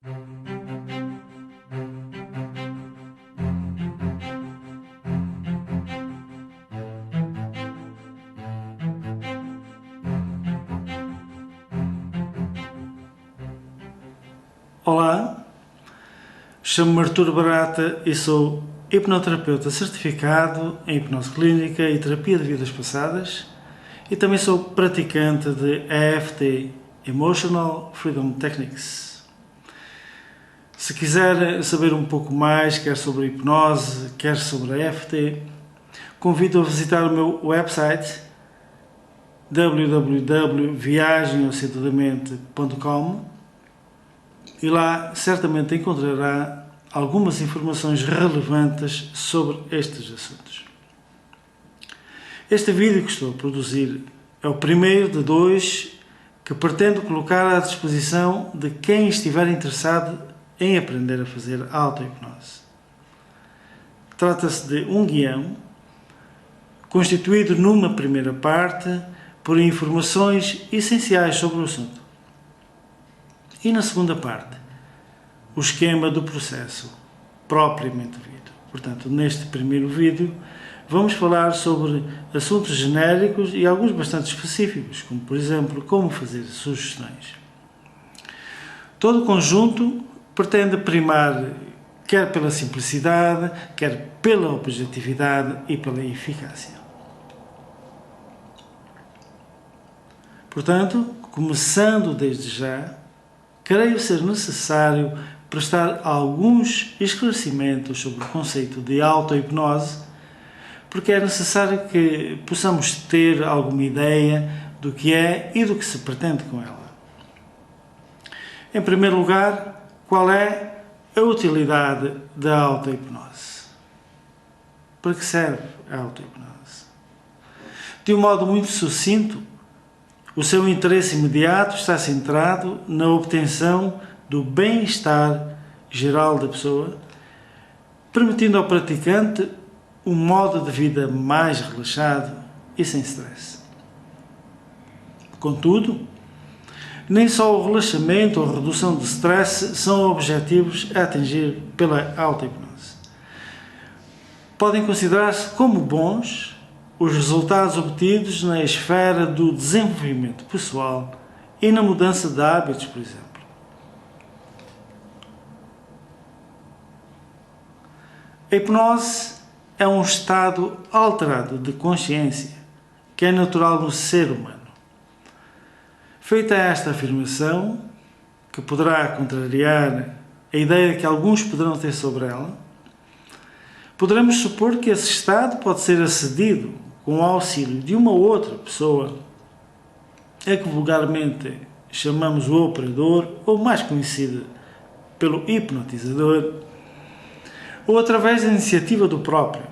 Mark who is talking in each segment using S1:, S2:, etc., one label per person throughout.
S1: Olá, chamo-me Artur Barata e sou hipnoterapeuta certificado em hipnose clínica e terapia de vidas passadas e também sou praticante de EFT, Emotional Freedom Techniques. Se quiser saber um pouco mais, quer sobre a hipnose, quer sobre a EFT, convido a visitar o meu website www.viagemocentrodamente.com e lá certamente encontrará algumas informações relevantes sobre estes assuntos. Este vídeo que estou a produzir é o primeiro de dois que pretendo colocar à disposição de quem estiver interessado em aprender a fazer auto-hipnose. Trata-se de um guião constituído numa primeira parte por informações essenciais sobre o assunto. E na segunda parte, o esquema do processo propriamente dito. Portanto, neste primeiro vídeo, vamos falar sobre assuntos genéricos e alguns bastante específicos, como por exemplo, como fazer sugestões. Todo o conjunto pretende primar quer pela simplicidade, quer pela objetividade e pela eficácia. Portanto, começando desde já, creio ser necessário prestar alguns esclarecimentos sobre o conceito de auto-hipnose, porque é necessário que possamos ter alguma ideia do que é e do que se pretende com ela. Em primeiro lugar, qual é a utilidade da auto-hipnose? Para que serve a auto-hipnose? De um modo muito sucinto, o seu interesse imediato está centrado na obtenção do bem-estar geral da pessoa, permitindo ao praticante um modo de vida mais relaxado e sem stress. Contudo, nem só o relaxamento ou a redução de stress são objetivos a atingir pela auto-hipnose. Podem considerar-se como bons os resultados obtidos na esfera do desenvolvimento pessoal e na mudança de hábitos, por exemplo. A hipnose é um estado alterado de consciência que é natural no ser humano. Feita esta afirmação, que poderá contrariar a ideia que alguns poderão ter sobre ela, poderemos supor que esse estado pode ser acedido com o auxílio de uma outra pessoa, a que vulgarmente chamamos o operador, ou mais conhecida pelo hipnotizador, ou através da iniciativa do próprio.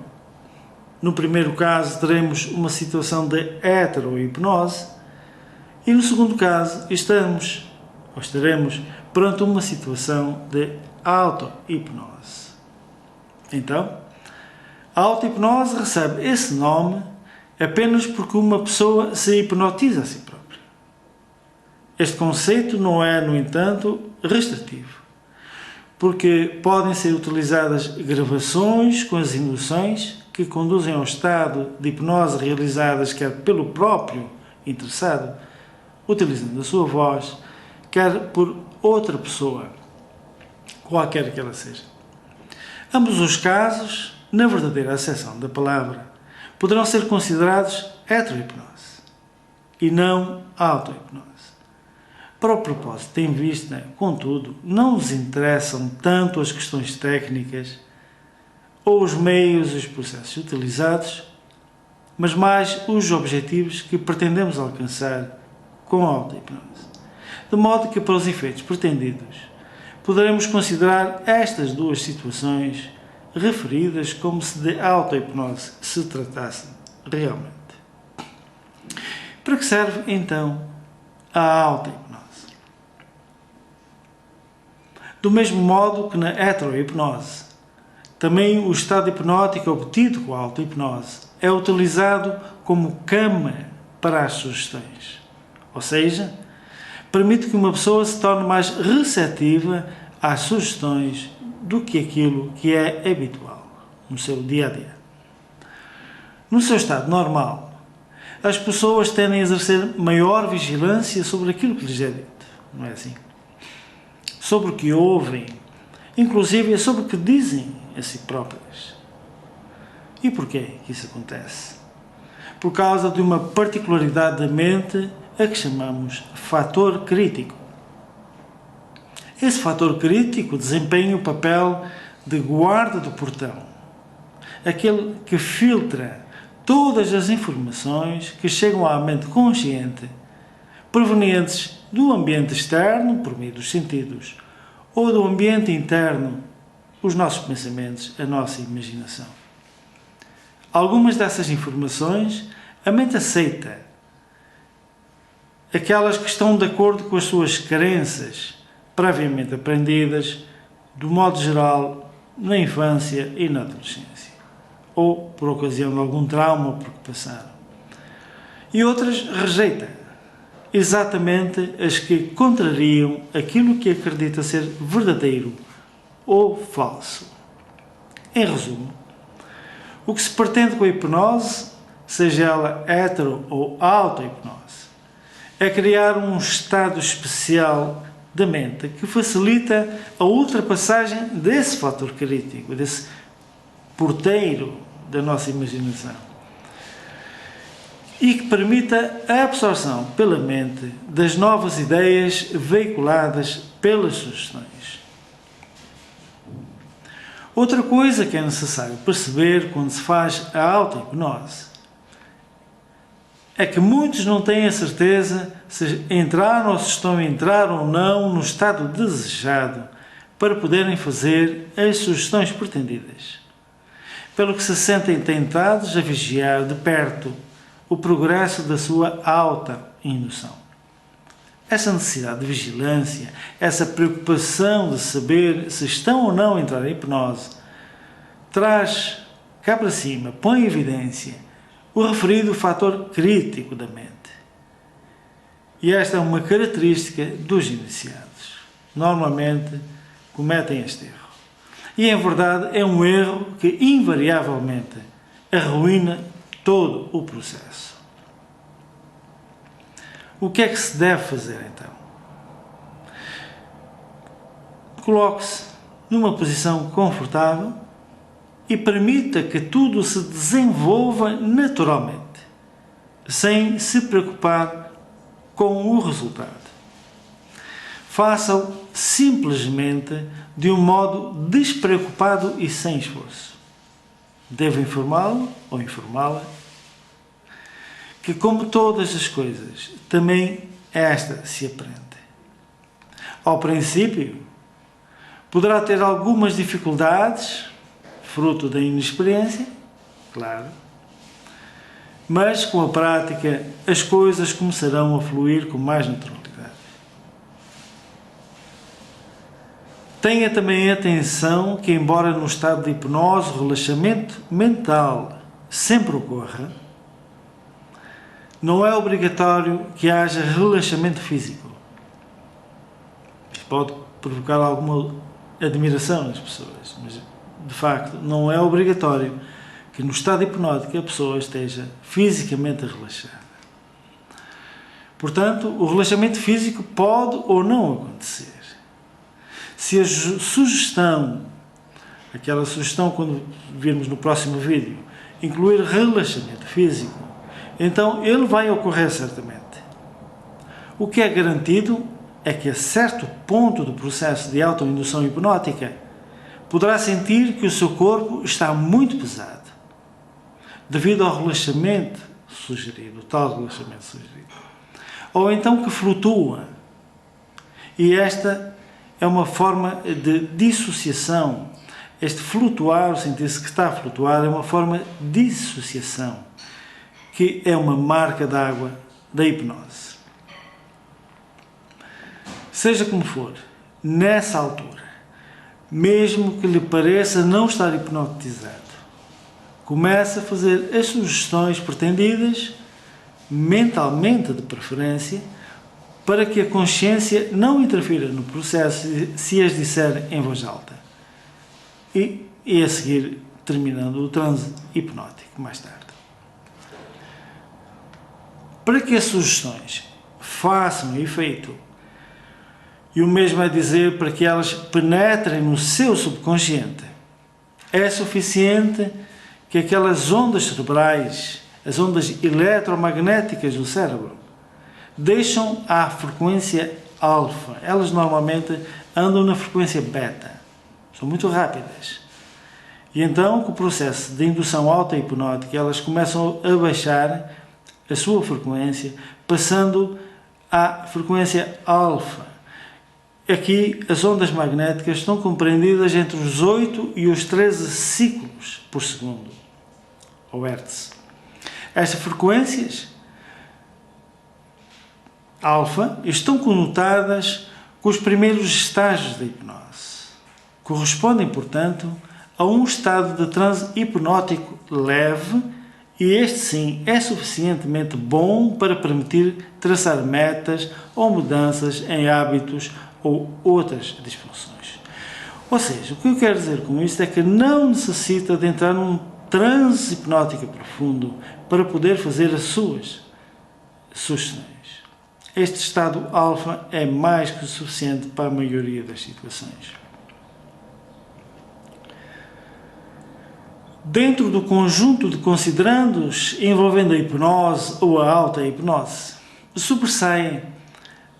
S1: No primeiro caso, teremos uma situação de hetero-hipnose, e no segundo caso, estaremos perante uma situação de auto-hipnose. Então, a auto-hipnose recebe esse nome apenas porque uma pessoa se hipnotiza a si própria. Este conceito não é, no entanto, restritivo, porque podem ser utilizadas gravações com as induções que conduzem ao estado de hipnose realizadas quer pelo próprio interessado, utilizando a sua voz, quer por outra pessoa, qualquer que ela seja. Ambos os casos, na verdadeira acessão da palavra, poderão ser considerados hetero-hipnose e não auto-hipnose. Para o propósito em vista, contudo, não nos interessam tanto as questões técnicas ou os meios e os processos utilizados, mas mais os objetivos que pretendemos alcançar com a auto-hipnose. De modo que, para os efeitos pretendidos, poderemos considerar estas duas situações referidas como se de auto-hipnose se tratasse realmente. Para que serve, então, a auto-hipnose? Do mesmo modo que na hetero-hipnose, também o estado hipnótico obtido com a auto-hipnose é utilizado como cama para as sugestões. Ou seja, permite que uma pessoa se torne mais receptiva às sugestões do que aquilo que é habitual no seu dia-a-dia. No seu estado normal, as pessoas tendem a exercer maior vigilância sobre aquilo que lhes é dito, não é assim? Sobre o que ouvem, inclusive sobre o que dizem a si próprias. E porquê que isso acontece? Por causa de uma particularidade da mente a que chamamos fator crítico. Esse fator crítico desempenha o papel de guarda do portão, aquele que filtra todas as informações que chegam à mente consciente, provenientes do ambiente externo, por meio dos sentidos, ou do ambiente interno, os nossos pensamentos, a nossa imaginação. Algumas dessas informações a mente aceita, aquelas que estão de acordo com as suas crenças, previamente aprendidas, do modo geral, na infância e na adolescência, ou por ocasião de algum trauma ou preocupação. E outras rejeita, exatamente as que contrariam aquilo que acredita ser verdadeiro ou falso. Em resumo, o que se pretende com a hipnose, seja ela hetero ou auto-hipnose, é criar um estado especial da mente que facilita a ultrapassagem desse fator crítico, desse porteiro da nossa imaginação, e que permita a absorção pela mente das novas ideias veiculadas pelas sugestões. Outra coisa que é necessário perceber quando se faz a auto-hipnose é que muitos não têm a certeza se entraram ou se estão a entrar ou não no estado desejado para poderem fazer as sugestões pretendidas, pelo que se sentem tentados a vigiar de perto o progresso da sua auto-indução. Essa necessidade de vigilância, essa preocupação de saber se estão ou não a entrar em hipnose, traz cá para cima, põe em evidência o referido fator crítico da mente. E esta é uma característica dos iniciados. Normalmente cometem este erro. E, em verdade, é um erro que, invariavelmente, arruína todo o processo. O que é que se deve fazer, então? Coloque-se numa posição confortável e permita que tudo se desenvolva naturalmente, sem se preocupar com o resultado. Faça-o simplesmente de um modo despreocupado e sem esforço. Devo informá-lo ou informá-la que, como todas as coisas, também esta se aprende. Ao princípio, poderá ter algumas dificuldades, fruto da inexperiência, claro, mas com a prática as coisas começarão a fluir com mais naturalidade. Tenha também atenção que, embora no estado de hipnose o relaxamento mental sempre ocorra, não é obrigatório que haja relaxamento físico. Isto pode provocar alguma admiração nas pessoas, mas de facto não é obrigatório que no estado hipnótico a pessoa esteja fisicamente relaxada. Portanto, o relaxamento físico pode ou não acontecer. Se a sugestão, aquela sugestão quando virmos no próximo vídeo, incluir relaxamento físico, então ele vai ocorrer certamente. O que é garantido é que a certo ponto do processo de autoindução hipnótica poderá sentir que o seu corpo está muito pesado, devido ao relaxamento sugerido, o tal relaxamento sugerido. Ou então que flutua. E esta é uma forma de dissociação. Este flutuar, sentir-se que está a flutuar, é uma forma de dissociação, que é uma marca d'água da hipnose. Seja como for, nessa altura, mesmo que lhe pareça não estar hipnotizado, comece a fazer as sugestões pretendidas, mentalmente de preferência, para que a consciência não interfira no processo se as disser em voz alta. E a seguir, terminando o transe hipnótico mais tarde. Para que as sugestões façam efeito, e o mesmo é dizer para que elas penetrem no seu subconsciente, é suficiente que aquelas ondas cerebrais, as ondas eletromagnéticas do cérebro, deixam a frequência alfa. Elas normalmente andam na frequência beta. São muito rápidas. E então, com o processo de indução auto-hipnótica, elas começam a baixar a sua frequência, passando à frequência alfa. Aqui, as ondas magnéticas estão compreendidas entre os 8 e os 13 ciclos por segundo, ou hertz. Estas frequências alfa estão conotadas com os primeiros estágios da hipnose. Correspondem, portanto, a um estado de transe hipnótico leve, e este sim é suficientemente bom para permitir traçar metas ou mudanças em hábitos ou outras disfunções. Ou seja, o que eu quero dizer com isto é que não necessita de entrar num transe hipnótico profundo para poder fazer as suas sugestões. Este estado alfa é mais que o suficiente para a maioria das situações. Dentro do conjunto de considerandos envolvendo a hipnose ou a auto-hipnose, sobressaem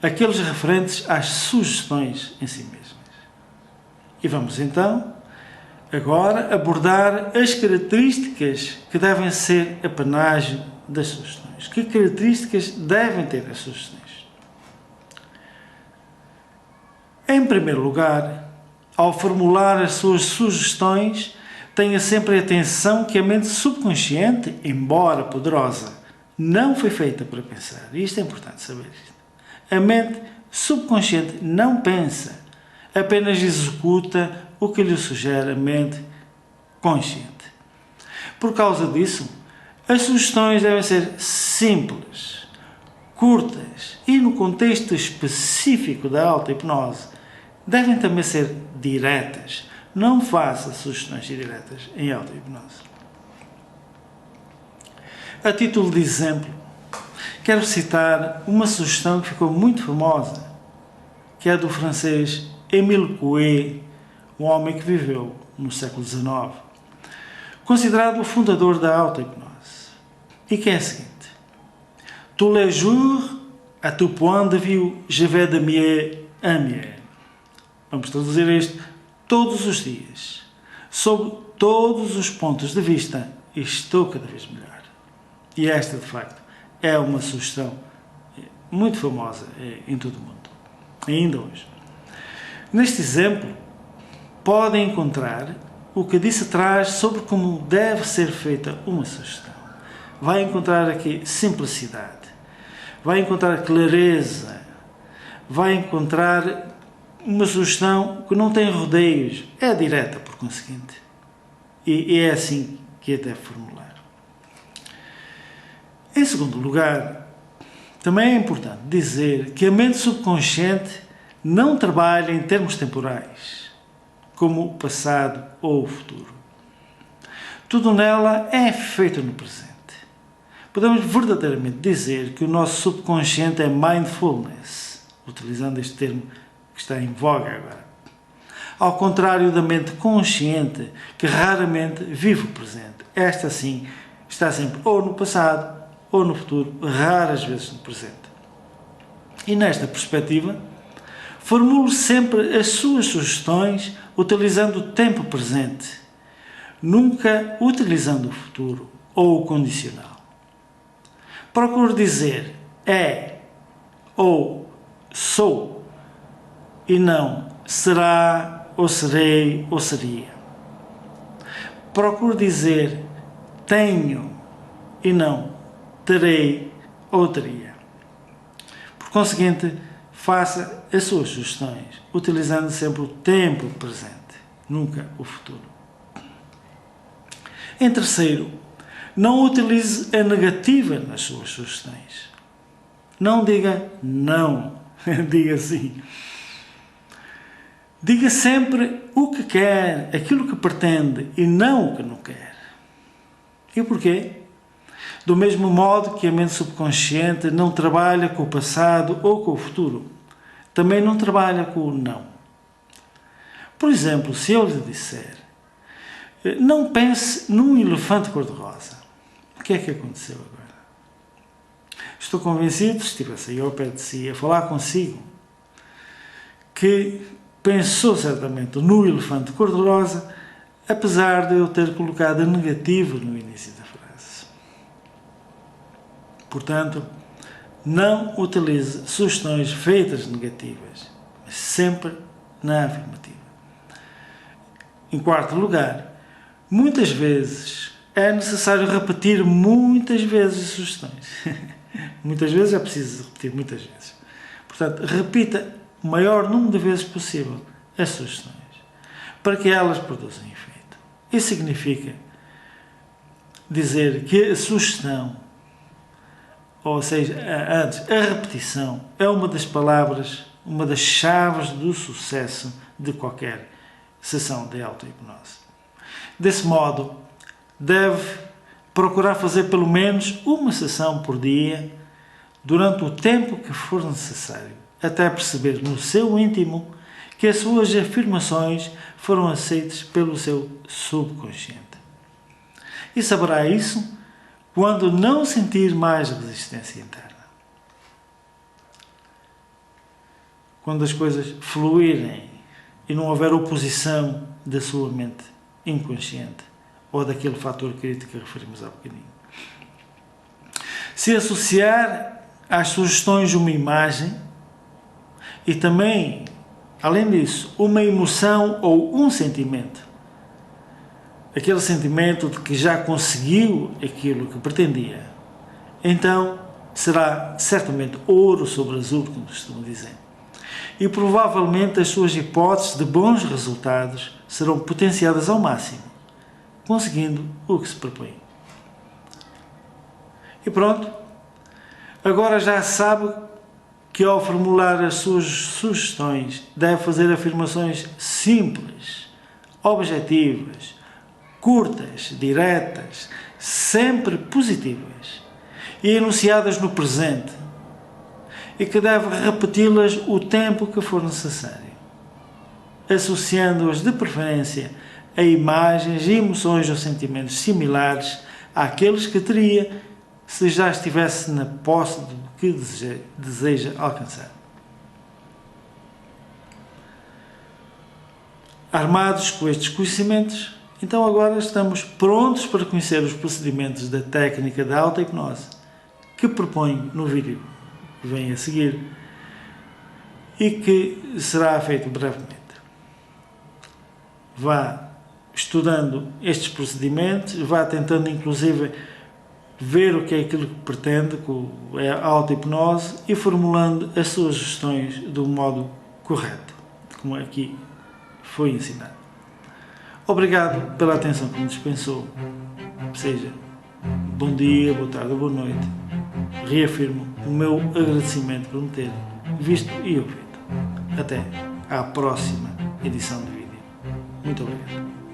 S1: aqueles referentes às sugestões em si mesmas. E vamos então, agora, abordar as características que devem ser apanágio das sugestões. Que características devem ter as sugestões? Em primeiro lugar, ao formular as suas sugestões, tenha sempre atenção que a mente subconsciente, embora poderosa, não foi feita para pensar. Isto é importante saber. A mente subconsciente não pensa, apenas executa o que lhe sugere a mente consciente. Por causa disso, as sugestões devem ser simples, curtas e, no contexto específico da auto-hipnose, devem também ser diretas. Não faça sugestões diretas em auto-hipnose. A título de exemplo, quero citar uma sugestão que ficou muito famosa, que é do francês Émile Coué, um homem que viveu no século XIX, considerado o fundador da auto-hipnose, e que é a seguinte: tous les jours, à tout point de vue, je vais de mieux en mieux. Vamos traduzir isto: todos os dias, sob todos os pontos de vista, estou cada vez melhor. E esta, de facto, é uma sugestão muito famosa em todo o mundo, ainda hoje. Neste exemplo, podem encontrar o que disse atrás sobre como deve ser feita uma sugestão. Vai encontrar aqui simplicidade, vai encontrar clareza, vai encontrar uma sugestão que não tem rodeios, é direta, por conseguinte. E é assim que a deve formular. Em segundo lugar, também é importante dizer que a mente subconsciente não trabalha em termos temporais, como o passado ou o futuro. Tudo nela é feito no presente. Podemos verdadeiramente dizer que o nosso subconsciente é mindfulness, utilizando este termo que está em voga agora. Ao contrário da mente consciente, que raramente vive o presente. Esta, sim, está sempre ou no passado ou no futuro, raras vezes no presente. E nesta perspectiva, formule sempre as suas sugestões utilizando o tempo presente, nunca utilizando o futuro ou o condicional. Procure dizer é ou sou e não será ou serei ou seria. Procure dizer tenho e não terei ou teria. Por conseguinte, faça as suas sugestões utilizando sempre o tempo presente, nunca o futuro. Em terceiro, não utilize a negativa nas suas sugestões. Não diga não, diga sim. Diga sempre o que quer, aquilo que pretende e não o que não quer. E porquê? Do mesmo modo que a mente subconsciente não trabalha com o passado ou com o futuro, também não trabalha com o não. Por exemplo, se eu lhe disser, não pense num elefante cor-de-rosa, o que é que aconteceu agora? Estou convencido, se estivesse aí ao pé de si a falar consigo, que pensou certamente no elefante cor-de-rosa, apesar de eu ter colocado a negativa no início da frase. Portanto, não utilize sugestões feitas negativas, mas sempre na afirmativa. Em quarto lugar, muitas vezes é necessário repetir muitas vezes as sugestões. Muitas vezes é preciso repetir muitas vezes. Portanto, repita o maior número de vezes possível as sugestões, para que elas produzam efeito. Isso significa dizer que a sugestão, ou seja, antes, a repetição, é uma das palavras, uma das chaves do sucesso de qualquer sessão de auto-hipnose. Desse modo, deve procurar fazer pelo menos uma sessão por dia, durante o tempo que for necessário, até perceber no seu íntimo que as suas afirmações foram aceitas pelo seu subconsciente. E saberá isso quando não sentir mais resistência interna. Quando as coisas fluírem e não houver oposição da sua mente inconsciente ou daquele fator crítico que referimos há bocadinho. Se associar às sugestões uma imagem e também, além disso, uma emoção ou um sentimento, aquele sentimento de que já conseguiu aquilo que pretendia, então será certamente ouro sobre azul, como costumo dizer. E provavelmente as suas hipóteses de bons resultados serão potenciadas ao máximo, conseguindo o que se propõe. E pronto, agora já sabe que ao formular as suas sugestões deve fazer afirmações simples, objetivas, curtas, diretas, sempre positivas e enunciadas no presente, e que deve repeti-las o tempo que for necessário, associando-as de preferência a imagens, emoções ou sentimentos similares àqueles que teria se já estivesse na posse do que deseja alcançar. Armados com estes conhecimentos, então agora estamos prontos para conhecer os procedimentos da técnica da auto-hipnose que proponho no vídeo que vem a seguir e que será feito brevemente. Vá estudando estes procedimentos, vá tentando inclusive ver o que é aquilo que pretende com a auto-hipnose e formulando as suas sugestões do modo correto, como aqui foi ensinado. Obrigado pela atenção que me dispensou. Seja bom dia, boa tarde ou boa noite. Reafirmo o meu agradecimento por me ter visto e ouvido. Até à próxima edição do vídeo. Muito obrigado.